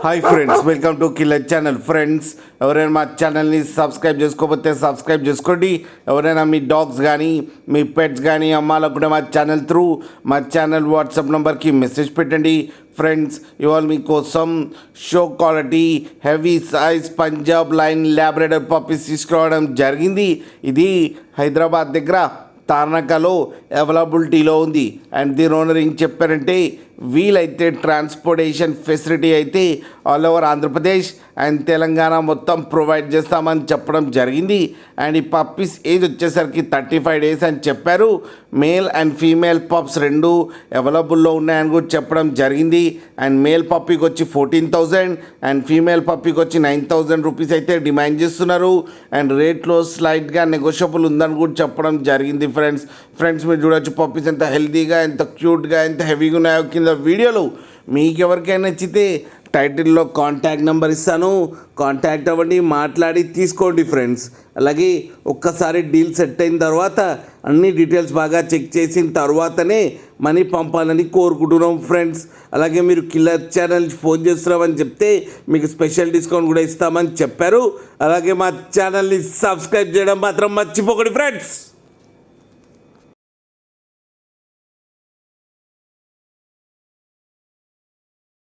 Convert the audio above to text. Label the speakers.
Speaker 1: Hi friends, welcome to killer channel. Friends, ఎవరైనా మా ఛానల్ని సబ్స్క్రైబ్ చేసుకోకపోతే సబ్స్క్రైబ్ చేసుకోండి. ఎవరైనా మీ డాగ్స్ కానీ మీ పెట్స్ కానీ అమ్మాలనుకుంటే మా ఛానల్ త్రూ మా ఛానల్ వాట్సాప్ నెంబర్కి మెసేజ్ పెట్టండి. ఫ్రెండ్స్, ఇవాళ మీకోసం show quality heavy size Punjab line Labrador puppies తీసుకురావడం జరిగింది. ఇది హైదరాబాద్ దగ్గర తార్నాకలో అవైలబిలిటీలో ఉంది. అండ్ దీని ఓనర్ ఏం చెప్పారంటే, వీలైతే ట్రాన్స్పోర్టేషన్ ఫెసిలిటీ అయితే all over Andhra Pradesh and Telangana మొత్తం ప్రొవైడ్ చేస్తామని చెప్పడం జరిగింది. అండ్ ఈ పప్పీస్ ఏజ్ వచ్చేసరికి 35 days అని చెప్పారు. మేల్ అండ్ ఫీమేల్ పప్స్ రెండు అవైలబుల్లో ఉన్నాయని కూడా చెప్పడం జరిగింది. అండ్ మేల్ పప్పీకి వచ్చి 14,000 అండ్ ఫీమేల్ పప్పీకి వచ్చి 9,000 రూపీస్ అయితే డిమాండ్ చేస్తున్నారు. అండ్ రేట్లో స్లైట్గా నెగోషియబుల్ ఉందని కూడా చెప్పడం జరిగింది. ఫ్రెండ్స్ మీరు చూడొచ్చు పప్పీస్ ఎంత హెల్తీగా, ఎంత క్యూట్గా, ఎంత హెవీగా ఉన్నాయో కింద వీడియోలు. మీకు ఎవరికైనా నచ్చితే టైటిల్లో కాంటాక్ట్ నెంబర్ ఇస్తాను, కాంటాక్ట్ అవ్వండి, మాట్లాడి తీసుకోండి ఫ్రెండ్స్. అలాగే ఒక్కసారి డీల్ సెట్ అయిన తర్వాత అన్ని డీటెయిల్స్ బాగా చెక్ చేసిన తర్వాతనే మనీ పంపాలని కోరుకుంటున్నాం ఫ్రెండ్స్. అలాగే మీరు కిల్లర్ ఛానల్ ఫోన్ చేస్తున్నామని చెప్తే మీకు స్పెషల్ డిస్కౌంట్ కూడా ఇస్తామని చెప్పారు. అలాగే మా ఛానల్ని సబ్స్క్రైబ్ చేయడం మాత్రం మర్చిపోకండి ఫ్రెండ్స్.